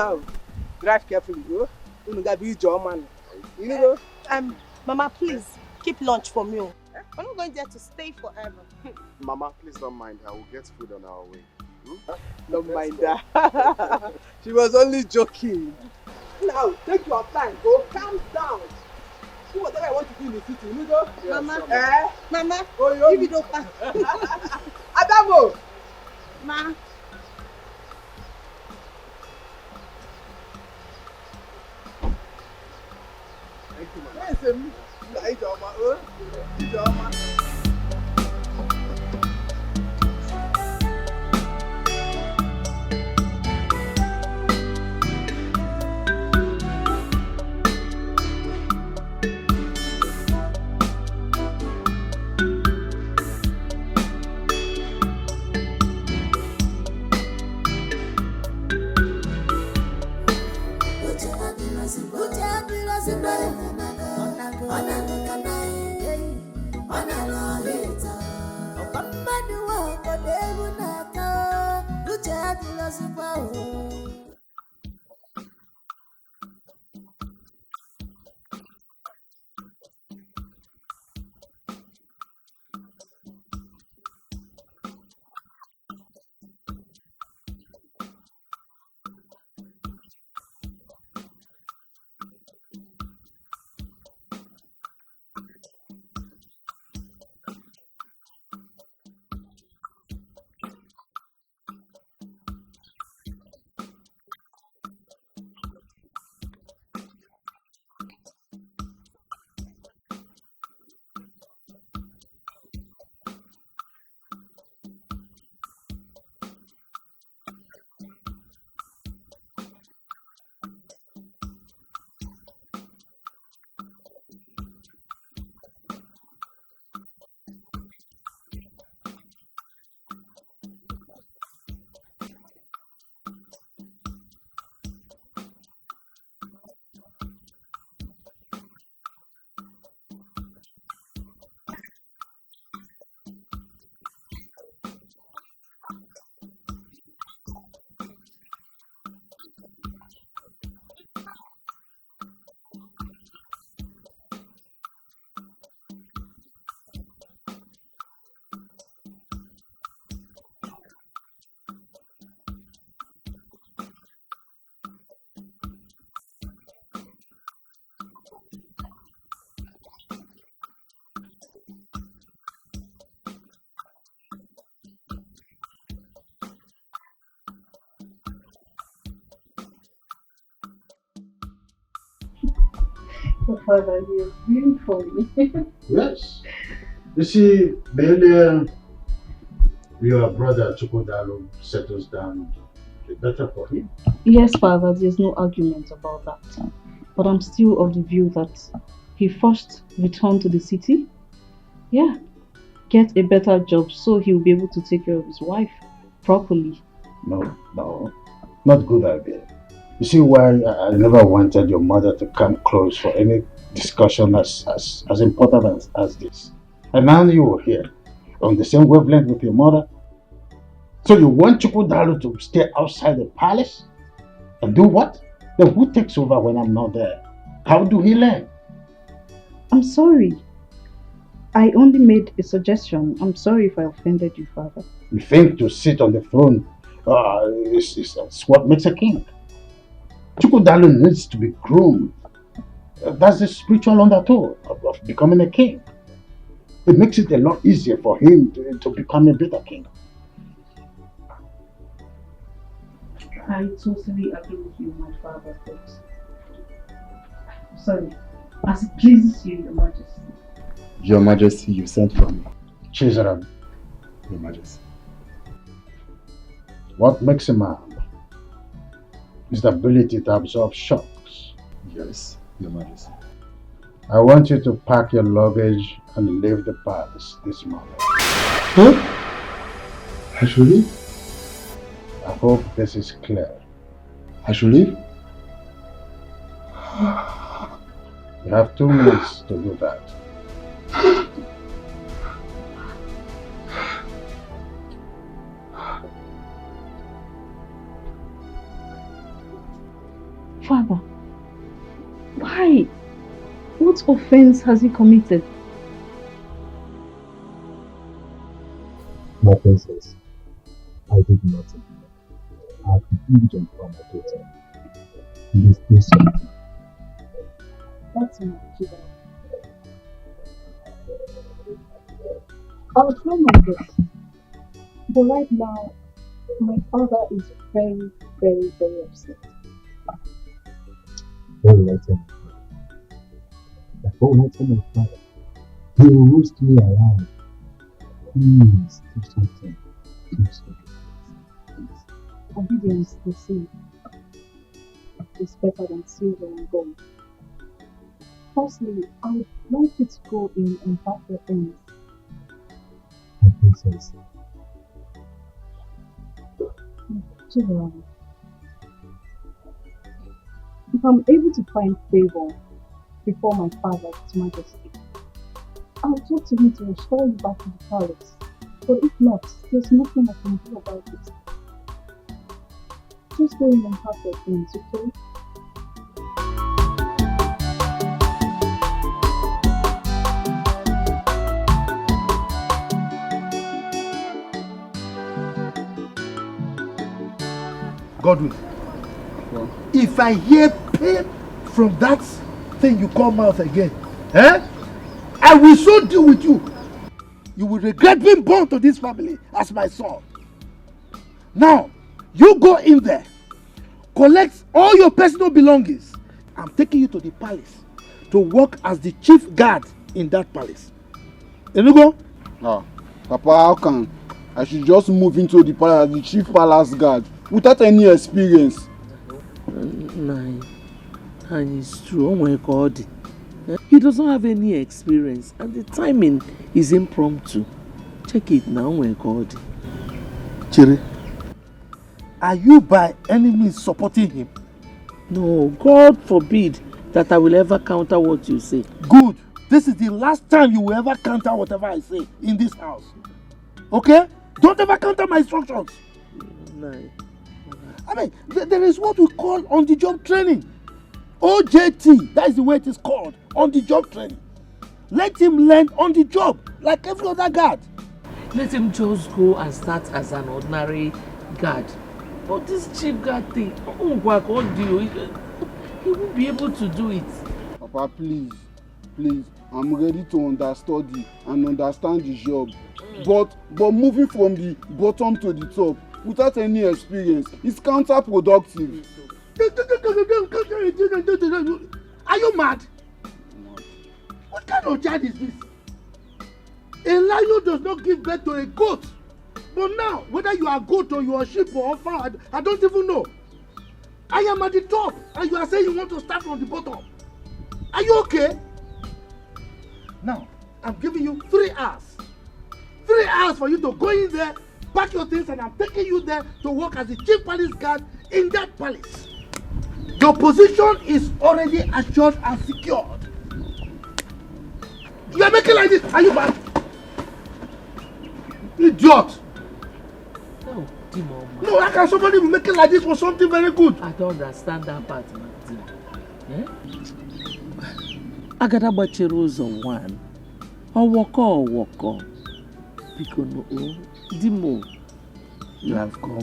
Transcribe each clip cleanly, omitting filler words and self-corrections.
now. Drive carefully, yo. You gotta be your man. You know? Mama, please keep lunch for me. I'm not going there to stay forever. Mama, please don't mind her. We'll get food on our way. Don't mind that. She was only joking. Now, take your time. Go calm down. Do whatever I want to do in the city. You know? Yes, Mama. Mama. Oh, yo. Give it up. Adamo. Ma. Thank you, man. Yes, Ejoma. Father, you're really funny. Yes. You see, the earlier your brother Chukwudalo settles down, the better for him. Yes, Father, there's no argument about that. But I'm still of the view that he first returned to the city. Yeah. Get a better job so he'll be able to take care of his wife properly. No, not good idea. You see why I never wanted your mother to come close for any discussion as important as this. And now you are here, on the same wavelength with your mother. So you want Chukwudalo to stay outside the palace? And do what? Then who takes over when I'm not there? How do he learn? I'm sorry. I only made a suggestion. I'm sorry if I offended you, Father. You think to sit on the throne is what makes a king? Chukwudalo needs to be groomed. That's the spiritual undertow of becoming a king. It makes it a lot easier for him to become a better king. I totally agree with you, my father, but sorry, as it pleases you, Your Majesty. Your Majesty, you sent for me. Chizaram. Your Majesty. What makes a man is the ability to absorb shocks. Yes, Your Majesty. I want you to pack your luggage and leave the palace this morning. Huh? I should leave? I hope this is clear. I should leave? You have 2 minutes to do that. What offense has he committed? My princess, I did nothing. I have refused to inform my daughter. Please do something. That's enough, Julius. I'll try my best. But right now, my father is very, very, very upset. What will I tell my father? Like, what will I tell my father? He will roast me around. Please do something. Do something. Please. Obedience, they say, is better than silver and gold. Firstly, I would like it to go in imperfect things. My princess, Julius, if I'm able to find favor before my father, His Majesty, I'll talk to him to restore you back to the palace. But if not, there's nothing I can do about it. Just go in imperfect things, okay? Godwin, if I hear pain from that thing you call mouth again, I will so deal with you. You will regret being born to this family as my son. Now, you go in there, collect all your personal belongings. I'm taking you to the palace to work as the chief guard in that palace. Enugo? Ah, Papa, how come I should just move into the palace as the chief palace guard without any experience? And it's true. Oh my God. He doesn't have any experience and the timing is impromptu. Check it now, oh my God. Chiri, are you by any means supporting him? No, God forbid that I will ever counter what you say. Good. This is the last time you will ever counter whatever I say in this house. Okay? Don't ever counter my instructions. No. I mean, there is what we call on-the-job training. OJT, that is the way it is called, on-the-job training. Let him learn on the job, like every other guard. Let him just go and start as an ordinary guard. But this chief guard thing, he won't be able to do it. Papa, please, I'm ready to understudy and understand the job. But moving from the bottom to the top without any experience is counterproductive. Are you mad? What kind of child is this? A lion does not give birth to a goat. But now, whether you are a goat or you are a sheep or a fowl, I don't even know. I am at the top and you are saying you want to start from the bottom. Are you okay? Now, I'm giving you 3 hours. 3 hours for you to go in there, pack your things, and I'm taking you there to work as the chief palace guard in that palace. Your position is already assured and secured. You are making like this. Are you mad? Idiot. No, Timo. No, how can somebody be making like this for something very good? I don't understand that part, Martin. Agada Bachiru is on one. Or woko. Because no, Dimo. You have come.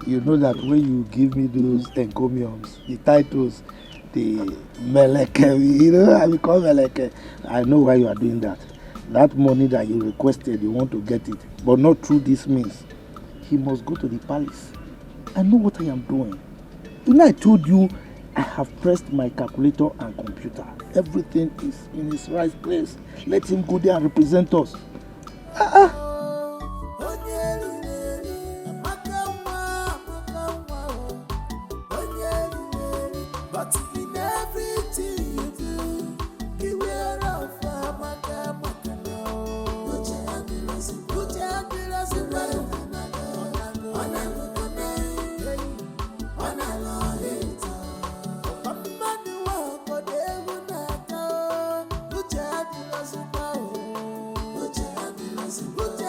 You know that when you give me those encomiums, the titles, the meleke, you know, I become meleke. I know why you are doing that. That money that you requested, you want to get it, but not through this means. He must go to the palace. I know what I am doing. You know, I told you I have pressed my calculator and computer. Everything is in its right place. Let him go there and represent us. Uche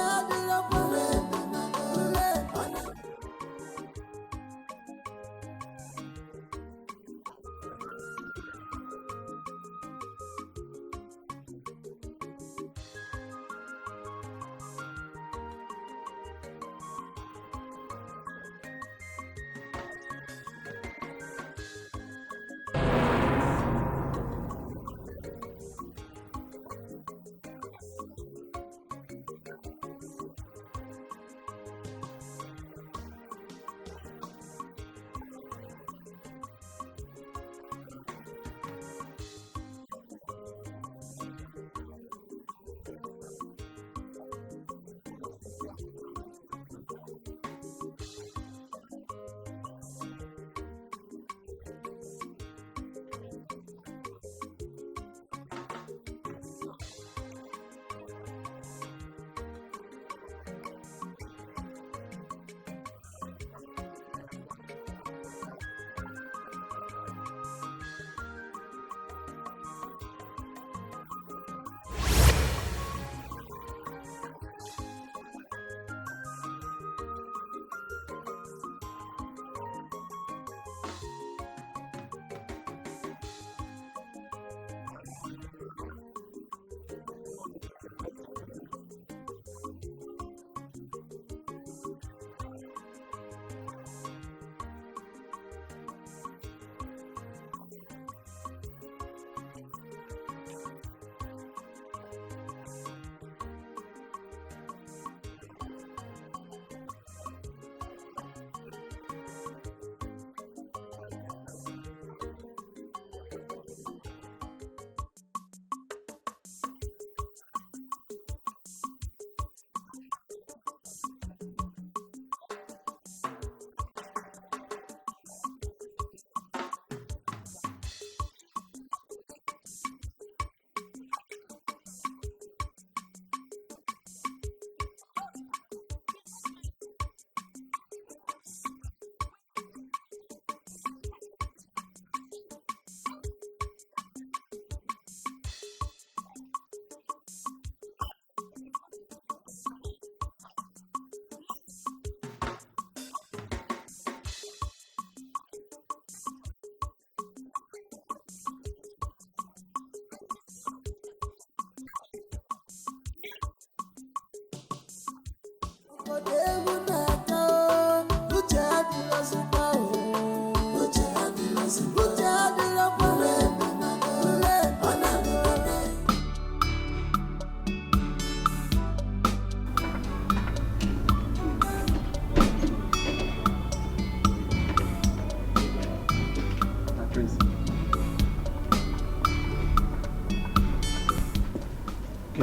Good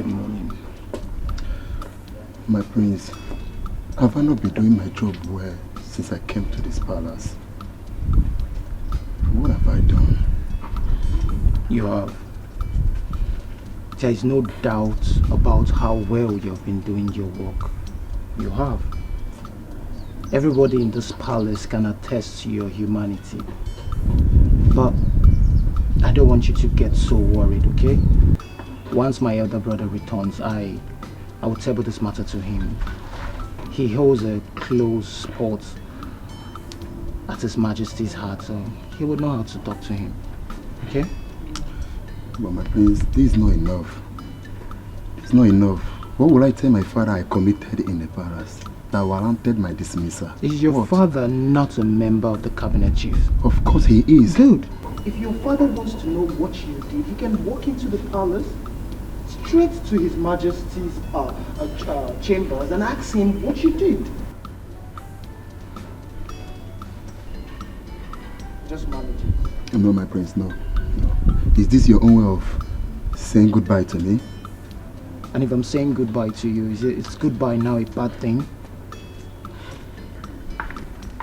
morning. My prince, have I not been doing my job well since I came to this palace? What have I done? You have. There is no doubt about how well you have been doing your work. You have. Everybody in this palace can attest to your humanity. But I don't want you to get so worried, okay? Once my elder brother returns, I will table this matter to him. He holds a close spot at His Majesty's heart, so he would know how to talk to him. Okay? But my prince, this is not enough. It's not enough. What will I tell my father I committed in the palace that warranted my dismissal? Is your father not a member of the cabinet chief? Of course he is. Good. If your father wants to know what you did, he can walk into the palace, straight to His Majesty's chambers and ask him what you did. Just manage it. No, my prince, no. Is this your own way of saying goodbye to me? And if I'm saying goodbye to you, is goodbye now a bad thing?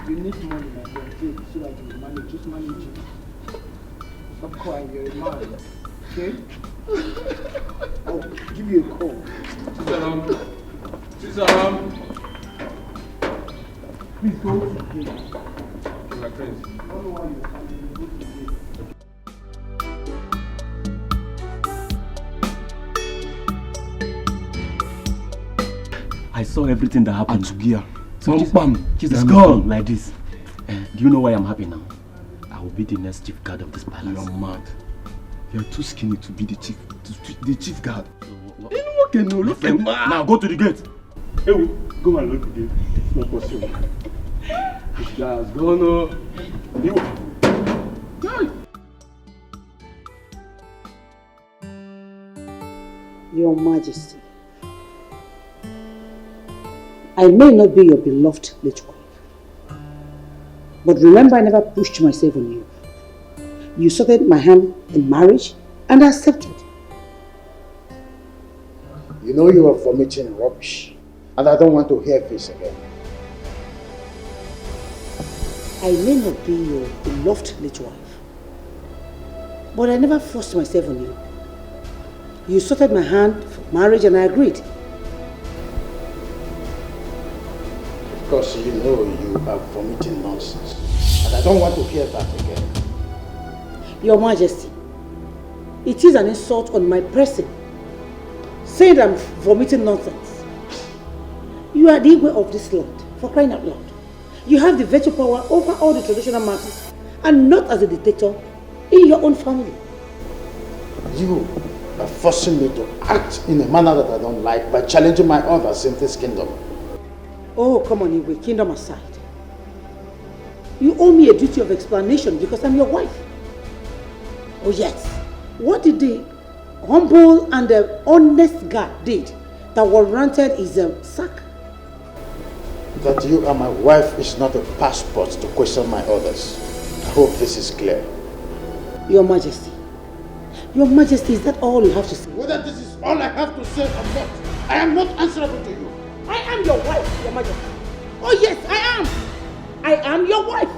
You need money, my friend, so that you can manage. Just manage it. Stop crying, you're a man. Okay? I'll give you a call. Sisaram. Please go to the gate. My friends. I don't know why you're coming. Go to the gate. I saw everything that happened. So this girl like this. Do you know why I'm happy now? I will be the next chief guard of this palace. You're mad. You're too skinny to be the chief guard. You know, look at now go to the gate. Hey, go and look at the gate. It's not possible. This guy has gone. Your Majesty, I may not be your beloved late wife, but remember I never pushed myself on you. You sought my hand in marriage and I accepted. You know you are vomiting rubbish, and I don't want to hear this again. I may not be your beloved late wife, but I never forced myself on you. You sought my hand for marriage and I agreed. Because you know you are vomiting nonsense, and I don't want to hear that again. Your Majesty, it is an insult on my person, saying that I'm vomiting nonsense. You are the Igwe of this land, for crying out loud. You have the veto power over all the traditional matters, and not as a dictator in your own family. You are forcing me to act in a manner that I don't like by challenging my others in this kingdom. Oh, come on, Igwe, kingdom aside. You owe me a duty of explanation because I'm your wife. Oh yes, what did the humble and the honest guard did that warranted his sack? That you are my wife is not a passport to question my orders. I hope this is clear. Your Majesty, is that all you have to say? Whether this is all I have to say or not, I am not answerable to you. I am your wife, Your Majesty. Oh yes, I am. I am your wife.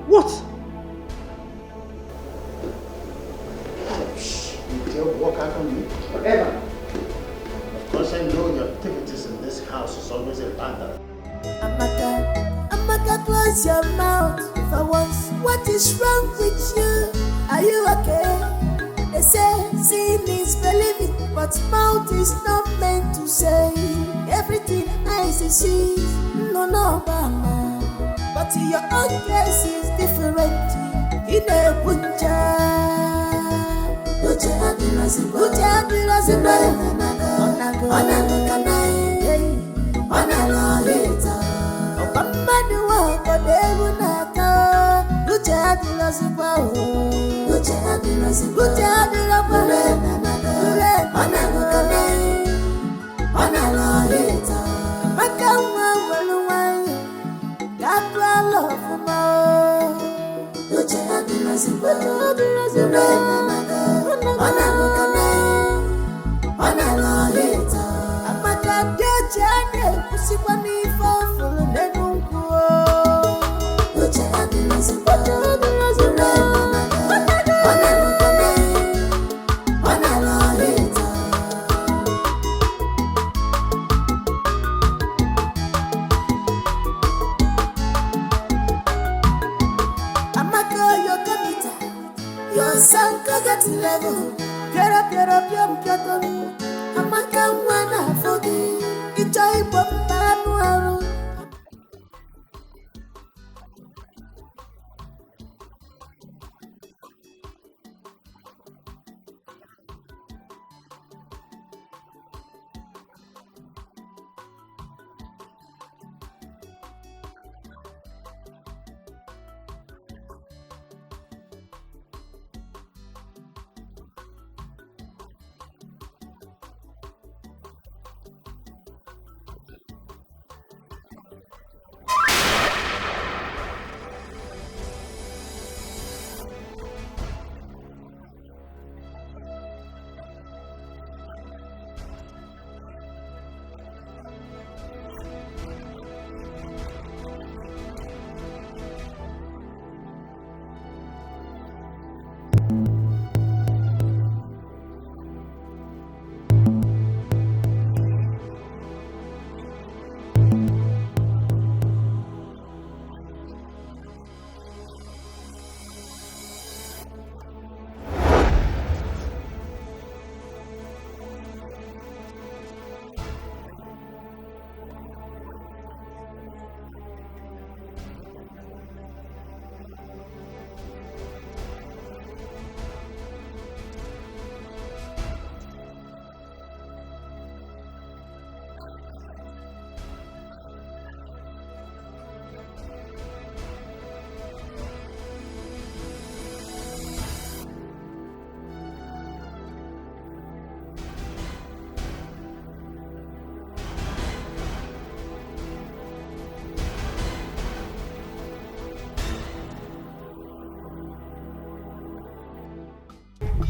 What? You dare walk out on me? Whatever. Of course I know your activities in this house is always a bother. Amaka, close your mouth for once. What is wrong with you? Are you okay? They say seeing is believing, but mouth is not meant to say everything eyes see. No, mama. But your own case is different. In a punja. Uja abirazi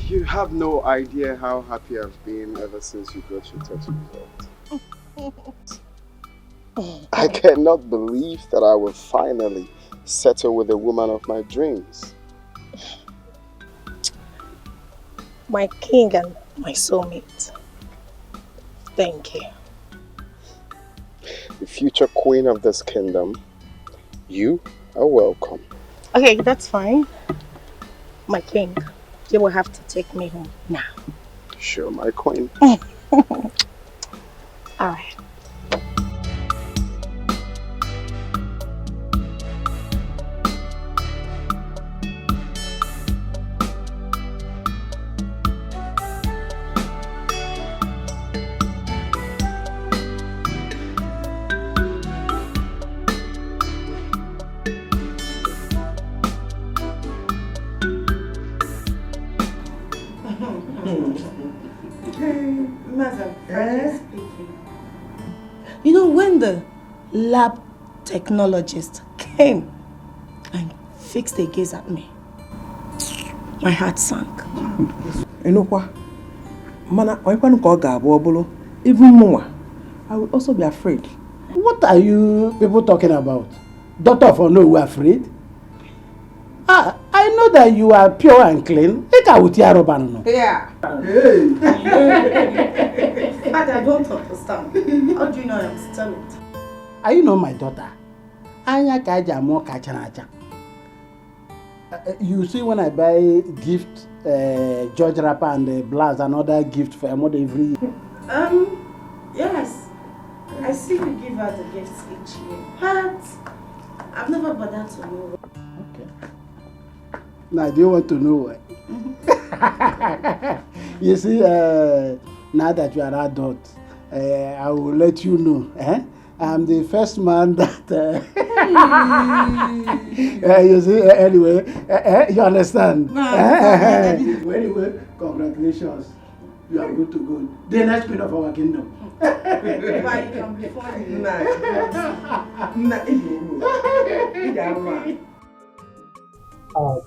You have no idea how happy I've been ever since you got your test result. I cannot believe that I will finally settle with the woman of my dreams. My king and my soulmate. Thank you. The future queen of this kingdom, you are welcome. Okay, that's fine. My king, you will have to take me home now. Sure, my queen. Alright. You know, when the lab technologist came and fixed a gaze at me, my heart sank. You know what? Mana, even more, I will also be afraid. What are you people talking about? Daughter of Ono, we are afraid? I know that you are pure and clean. Yeah. Hey. But I don't understand. How do you know I'm still it? Are you not my daughter? You see, when I buy gift, George wrapper and the blouse, another gift for a mother every year. Yes. I see you give her the gifts each year. But I've never bothered to know. Okay. Now, do you want to know why? You see, now that you are adult, I will let you know I'm the first man that. You see, anyway, you understand? Anyway, congratulations. You are good to go. The next queen of our kingdom.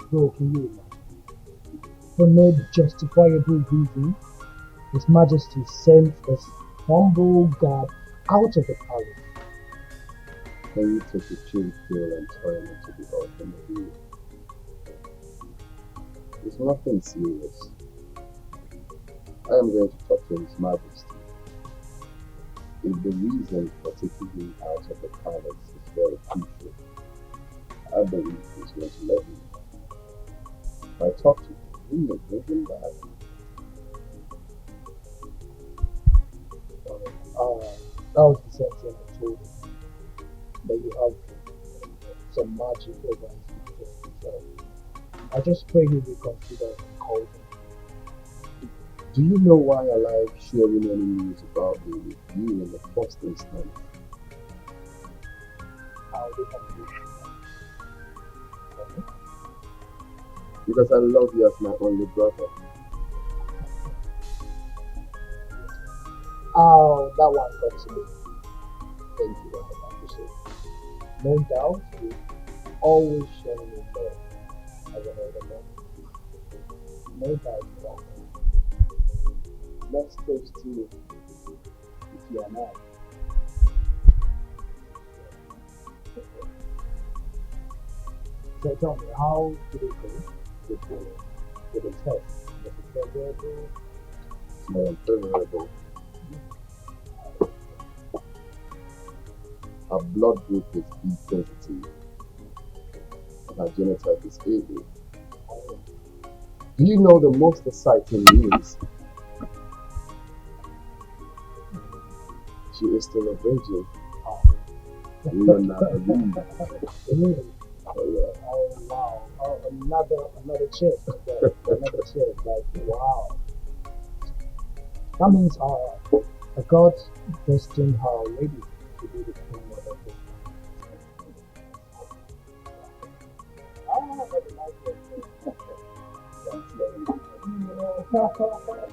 Bro, can you imagine? For no justifiable reason, His Majesty sent this humble guard out of the palace. Can you take a chill pill and turn into the ultimate hero? It's nothing serious. I am going to talk to His Majesty. If the reason for taking him out of the palace is very crucial, I believe he's going to let me know. If I talk to him, he may bring him back. That was the same thing I told him. That you have some magic over his future. So I just pray he will consider and call him. Do you know why I like sharing any news about me with you in the first instance? How they can do it. Because I love you as my only brother. Oh, that one got to me. Thank you, I appreciate it. No doubt, you always show me love as an older man. No doubt about that. Let's toast to it if you are not. So tell me, how did it go with the test? Was it favorable? It's more unfavorable. Our blood group is B positive. And our genotype is AB. Do you know the most exciting news? She is still a virgin. You will not believe. Really? Oh yeah. Oh wow. Oh, another chick. Okay. Another chick. Like wow. That means God destined her lady to be the queen of the kingdom. That's nice.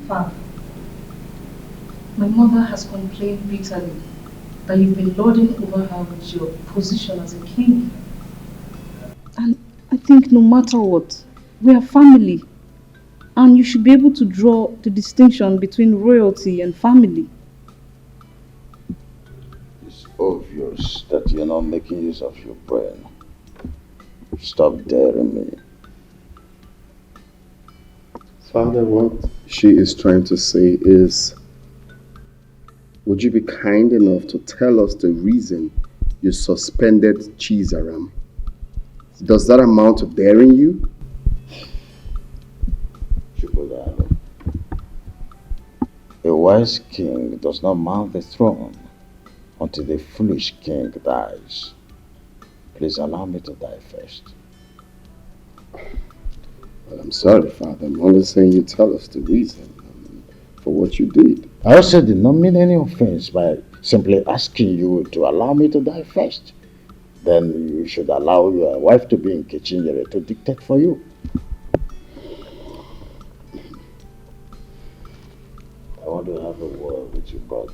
Father, my mother has complained bitterly that you've been lording over her with your position as a king. And I think no matter what, we are family. And you should be able to draw the distinction between royalty and family. It's obvious that you're not making use of your brain. Stop daring me. Father, what she is trying to say is, would you be kind enough to tell us the reason you suspended Chizaram? Does that amount to daring you? A wise king does not mount the throne until the foolish king dies. please allow me to die first. Well, I'm sorry, Father. I'm only saying you tell us the reason for what you did. I also did not mean any offense by simply asking you to allow me to die first. Then you should allow your wife to be in kitchen to dictate for you. I want to have a word with you, brother.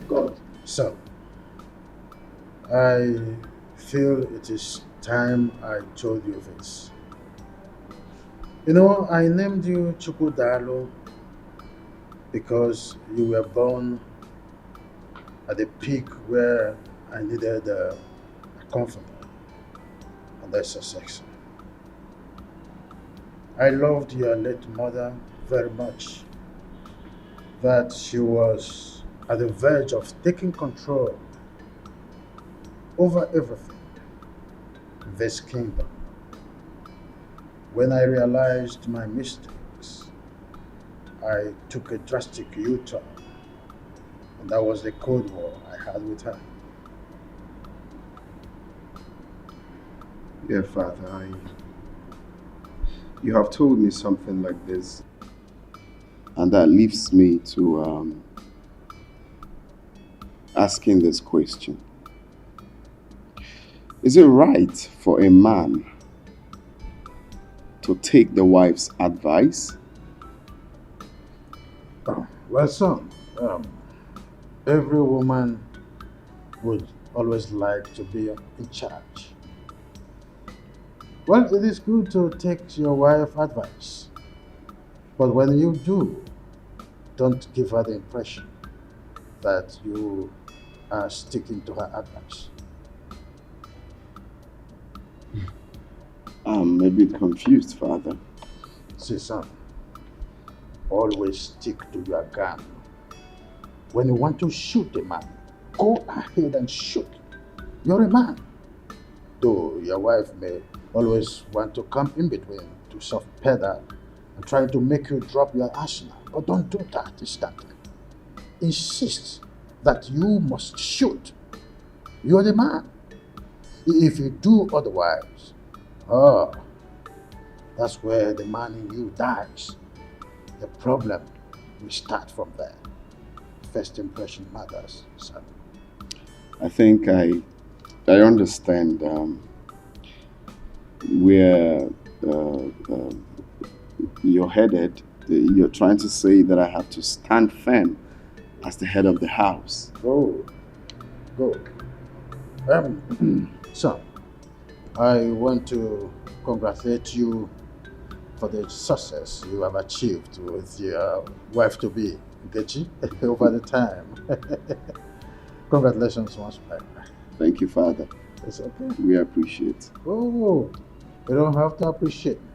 God. So, I feel it is time I told you this. You know, I named you Chukudalo because you were born at the peak where I needed a comforter, and that's a sex. I loved your late mother very much, that she was at the verge of taking control over everything in this kingdom. When I realized my mistakes, I took a drastic U-turn, and that was the Cold War I had with her. Yeah, Father, you have told me something like this, and that leaves me to asking this question. Is it right for a man to take the wife's advice? Well, son, every woman would always like to be in charge. Well, it is good to take your wife's advice, but when you do, don't give her the impression that you are sticking to her advice. I'm a bit confused, Father. See, son, always stick to your gun. When you want to shoot a man, go ahead and shoot. You're a man. Though your wife may always want to come in between to soft pedal and try to make you drop your arsenal, but don't do that instantly. Insist that you must shoot. You're the man. If you do otherwise, that's where the man in you dies. The problem will start from there. First impression matters, son. I think I understand where you're headed. You're trying to say that I have to stand firm as the head of the house. Go. Son, I want to congratulate you for the success you have achieved with your wife-to-be, Nkechi, over the time. Congratulations once more. Thank you, Father. It's okay. We appreciate. Oh, you don't have to appreciate me.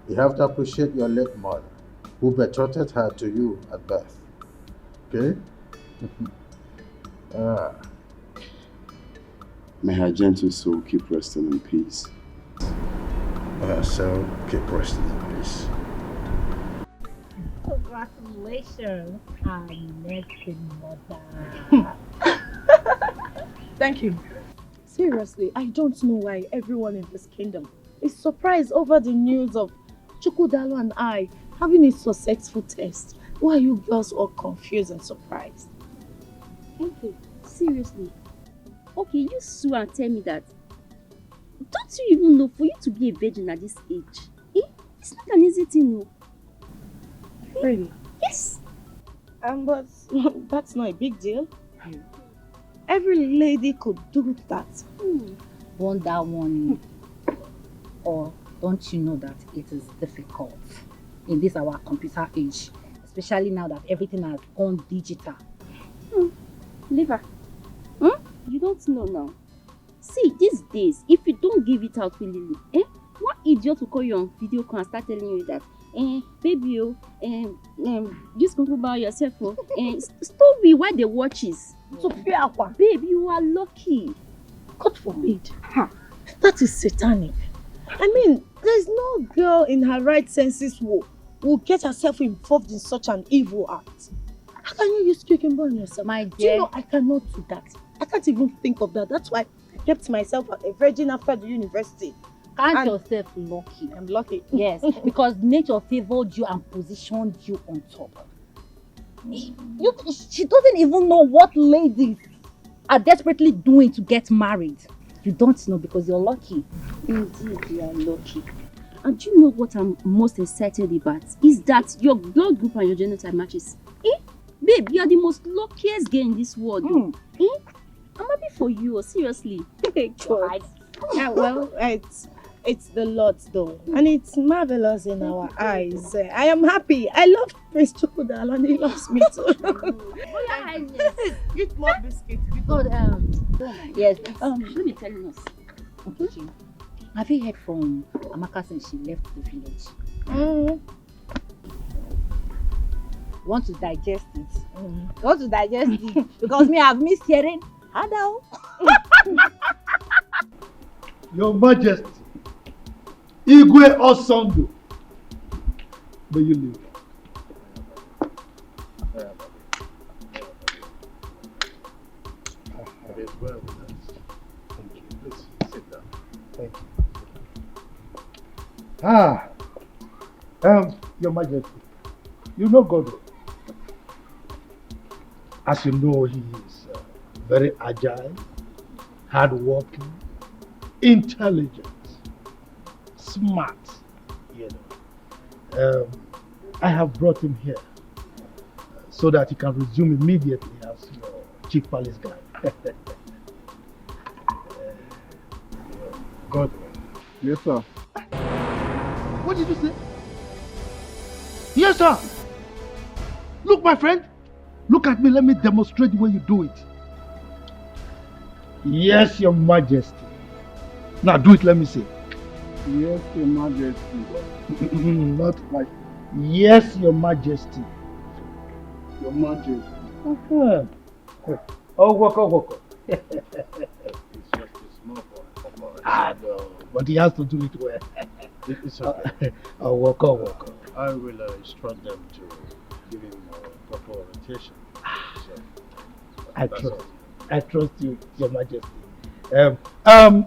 You have to appreciate your late mother, who betrothed her to you at birth. Okay? May her gentle soul keep resting in peace. So keep resting in peace. Congratulations, our next mother. Thank you. Seriously, I don't know why everyone in this kingdom is surprised over the news of Chukudalo and I having a successful test. Why are you girls all confused and surprised? Okay, seriously. Okay, you sue and tell me that. Don't you even know for you to be a virgin at this age? It's not an easy thing, no. Really? Yes. But that's not a big deal. Every lady could do that. Wonder one. Or don't you know that it is difficult in this our computer age, especially now that everything has gone digital? Leave her. You don't know now. See, these days, if you don't give it out willingly, one idiot will call you on video call and start telling you that, baby, just go about yourself. Stop me while they watches. So, babe, you are lucky. God forbid. That is satanic. I mean, there's no girl in her right senses who get herself involved in such an evil act. How can you use cucumber on yourself? My Do you dear. know I cannot do that? I can't even think of that. That's why I kept myself a virgin after the university. Count yourself lucky. I'm lucky. Yes, because nature favored you and positioned you on top. She doesn't even know what ladies are desperately doing to get married. You don't know because you're lucky. Indeed, you are lucky. And do you know what I'm most excited about? Is that your blood group and your genotype matches. Babe, you are the most luckiest girl in this world. I'm happy for you, seriously. God. Yeah, well, it's the Lord though. And it's marvelous in our eyes. I am happy. I love Prince Chukudal and he loves me too. Eat more biscuits. Yes. Let me tell you us. Okay. Have you heard from Amaka since she left the village? Want to digest it? Want to digest it? Because me, I've missed hearing. Hello. Your Majesty, Igwe Osondu, may you live. It is well with us. Thank you. Please sit down. Thank you. Your Majesty, you know God. As you know, he is very agile, hardworking, intelligent, smart. You know, I have brought him here so that he can resume immediately as your chief palace guard. God. Yes, sir. What did you say? Yes, sir. Look, my friend. Look at me. Let me demonstrate the way you do it. Yes, Your Majesty. Now do it. Let me see. Yes, Your Majesty. Not like. Yes, Your Majesty. Your Majesty. Oh, walk. It's just a small boy. No, but he has to do it well. It's okay. Walk. I will instruct them to give him proper orientation. So, I trust you, Your Majesty.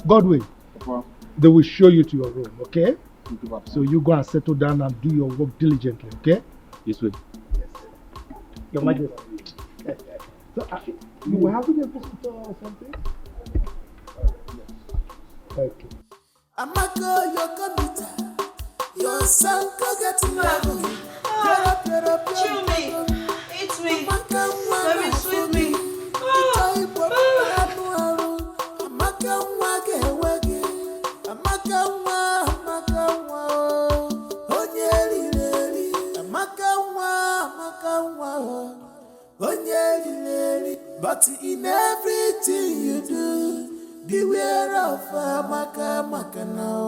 Godwin, they will show you to your room, okay? So you go and settle down and do your work diligently, okay? This way. Yes. Your Majesty. So, you were having a visitor or something? Okay. Amaka, your computer, your son go get married. Chew me, eat me, let me sweet me. But in everything you do, beware of Amaka now.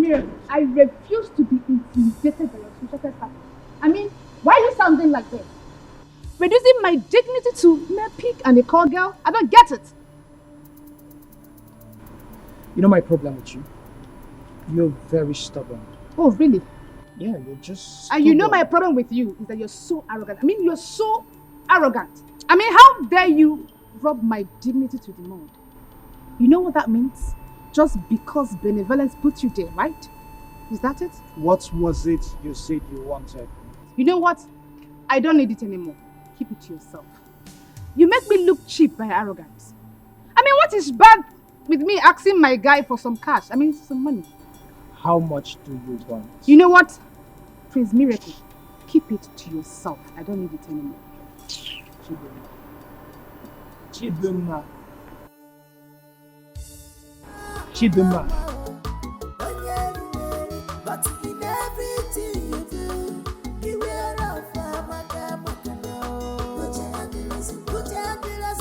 miracle. I refuse to be intimidated by your social status. I mean, why are you sounding like this? Reducing my dignity to mere pig and a call girl? I don't get it. You know my problem with you? You're very stubborn. Oh, really? Yeah, you're just And you know my problem with you is that you're so arrogant. I mean, you're so arrogant. I mean, how dare you rob my dignity to the mud? You know what that means? Just because benevolence put you there, right? Is that it? What was it you said you wanted? You know what? I don't need it anymore. Keep it to yourself. You make me look cheap by arrogance. I mean, what is bad with me asking my guy for some cash? I mean, some money. How much do you want? You know what? Prince Miracle, keep it to yourself. I don't need it anymore. Chidunma. Chidunma. But in everything you do, beware of Amaka. Put your hand in us, put your hand in us,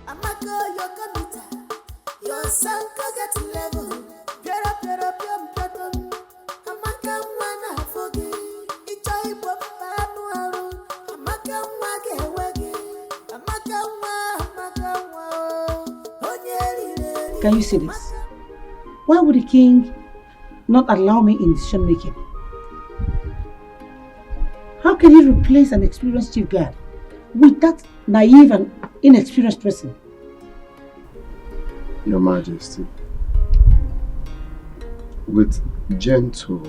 Amaka, your computer, your sound get level. Piero, pium, Amaka, wana fogi. Icho ipo panuaru. Amaka, wage. Amaka, Onyeri. Can you see this? Why would the king not allow me in decision making? How can he replace an experienced chief guard with that naive and inexperienced person? Your Majesty, with gentle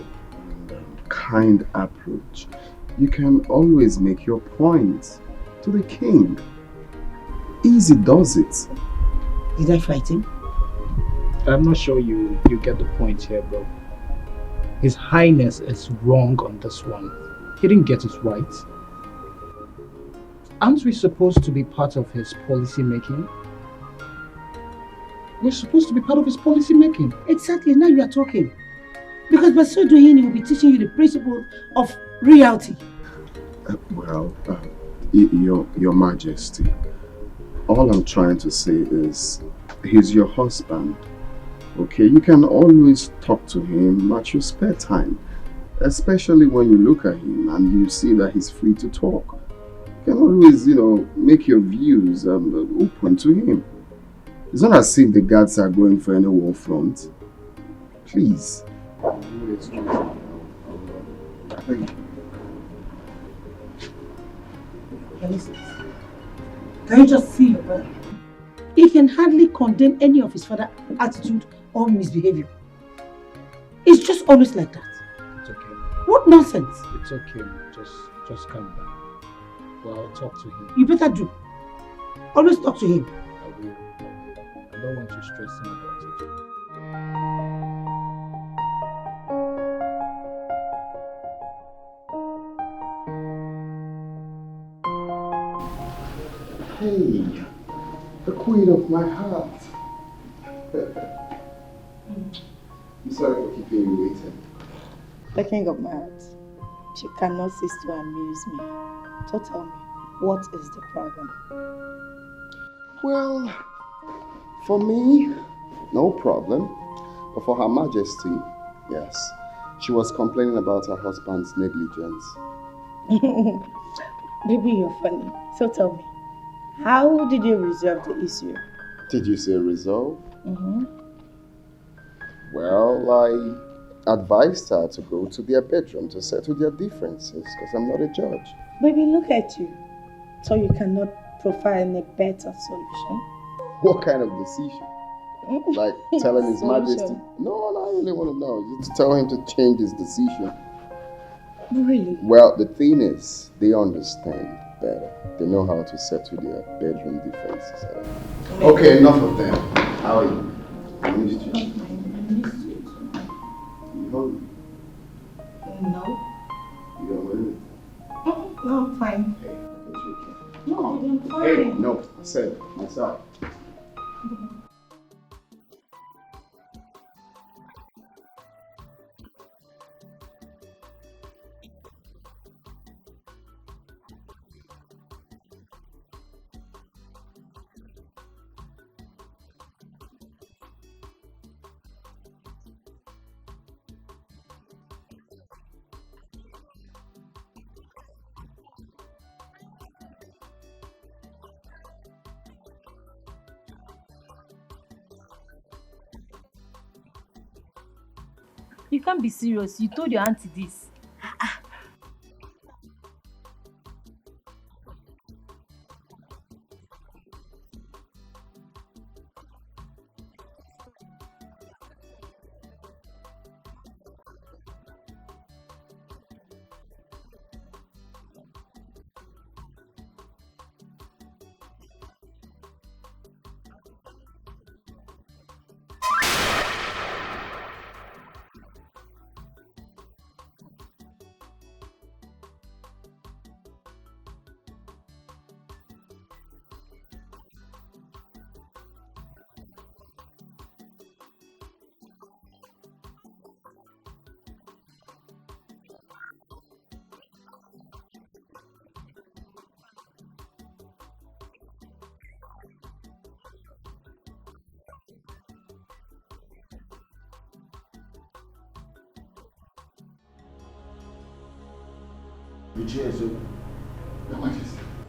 and kind approach, you can always make your point to the king. Easy does it. Did I frighten him? I'm not sure you get the point here, bro. His Highness is wrong on this one. He didn't get it right. Aren't we supposed to be part of his policy making? We're supposed to be part of his policy making. Exactly, now you are talking. Because by so doing, he will be teaching you the principles of reality. Your Majesty, all I'm trying to say is, he's your husband. Okay, you can always talk to him at your spare time. Especially when you look at him and you see that he's free to talk. You can always, make your views open to him. It's not as if the guards are going for any war front. Please. Thank you. Can you just see your brother? He can hardly condemn any of his father's attitude or misbehavior. It's just always like that. It's okay. What nonsense? It's okay. Just calm down. Well, I'll talk to him. You better do. Always talk to him. I will. I don't want you stressing about it. Hey, the queen of my heart. I'm sorry for keeping you waiting. The king of my heart, you cannot cease to amuse me. So tell me, what is the problem? Well, for me, no problem. But for Her Majesty, yes, she was complaining about her husband's negligence. Baby, you're funny. So tell me, how did you resolve the issue? Did you say resolve? Mm-hmm. Well, I advised her to go to their bedroom to settle their differences because I'm not a judge. Baby, look at you. So you cannot provide a better solution? What kind of decision? Like telling His Majesty? No, I really want to know. Just tell him to change his decision. Really? Well, the thing is, they understand better. They know how to settle their bedroom differences. Okay, enough of them. How are you? I missed you. You hungry? No. You don't want anything? No, I'm fine. Hey, I can take care. No, I'm fine. Hey, no, I said myself. You can't be serious. You told your auntie this.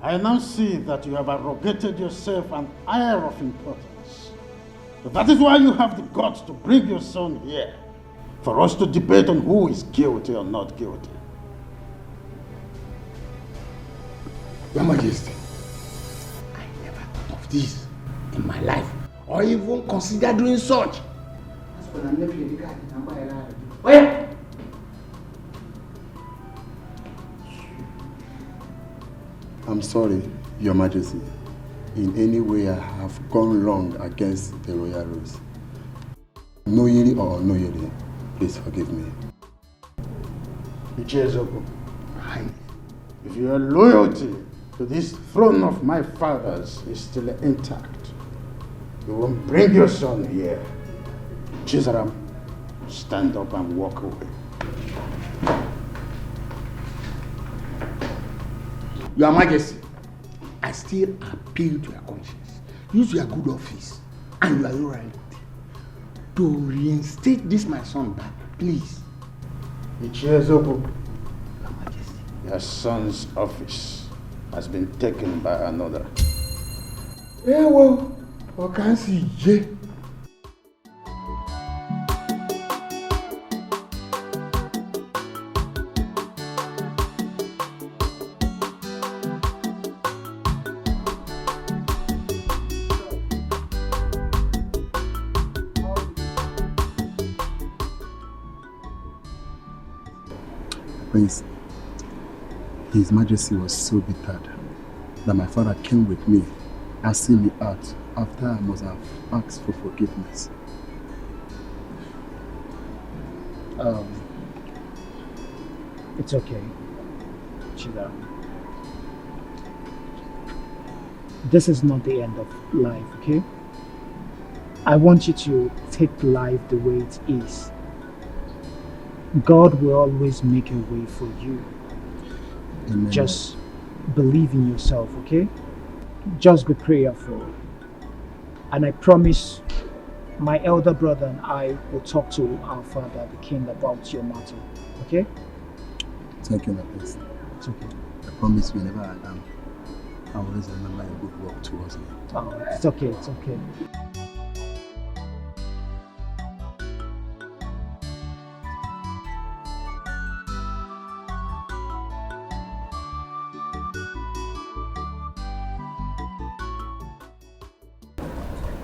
I now see that you have arrogated yourself an air of importance. But that is why you have the guts to bring your son here, for us to debate on who is guilty or not guilty. Your Majesty, I never thought of this in my life, or even consider doing such. I'm sorry, Your Majesty. In any way I have gone wrong against the royal rules. Knowingly or unknowingly, please forgive me. Ezeonu, if your loyalty to this throne of my fathers is still intact, you won't bring your son here. Chizaram, stand up and walk away. Your Majesty, I still appeal to your conscience. Use your good office and your loyalty to reinstate this my son back, please. Ezeonu, Your Majesty, your son's office has been taken by another. Yeah, well, Okam see. Prince, His Majesty was so bitter that my father came with me, asking me out after I must have asked for forgiveness. It's okay, Chida. This is not the end of life, okay? I want you to take life the way it is. God will always make a way for you. Amen. Just believe in yourself, okay? Just be prayerful. And I promise my elder brother and I will talk to our father, the king, about your matter. Okay? Thank you, my priest. It's okay. I promise whenever I am, I will always remember your good work towards me. Oh, it's okay, it's okay.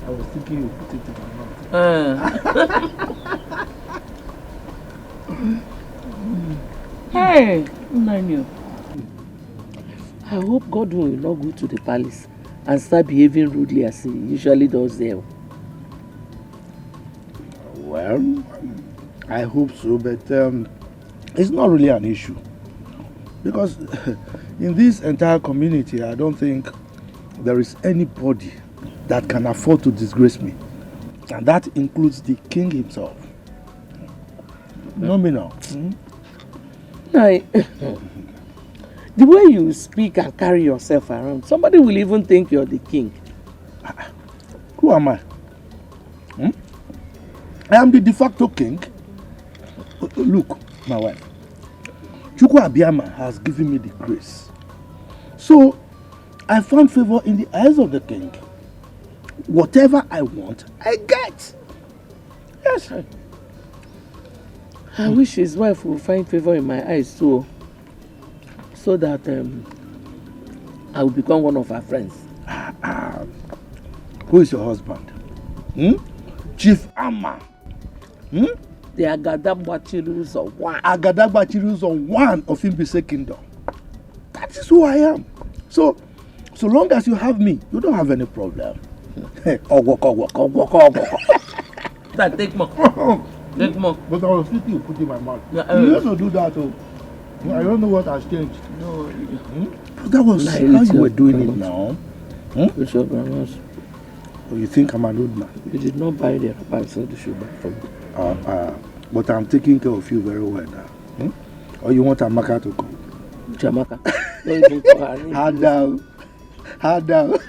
I was thinking you put it in my mouth. Hey, Nanu. I hope God will not go to the palace and start behaving rudely as he usually does there. Well, I hope so, but it's not really an issue. Because in this entire community, I don't think there is anybody that can afford to disgrace me. And that includes the king himself. No, me now. The way you speak and carry yourself around, somebody will even think you're the king. Who am I? I am the de facto king. Look, my wife. Chukwu Abiyama has given me the grace. So, I found favor in the eyes of the king. Whatever I want, I get. Yes. I wish his wife will find favor in my eyes too, so that I will become one of her friends. Who is your husband? Chief Amma. The Agadagba of one. Agadagba of one of Imbise kingdom. That is who I am. So long as you have me, you don't have any problem. Take more. Take more. But I was thinking you put in my mouth. You used to do that too. I don't know what has changed. No. But that was how you were doing it now. It's your grandma's. Oh, you think I'm an old man? You did not buy the wrapper, so the shoe back for me. But I'm taking care of you very well now. Or you want Amaka to come? Jamaka. Don't even call her name. Hard down.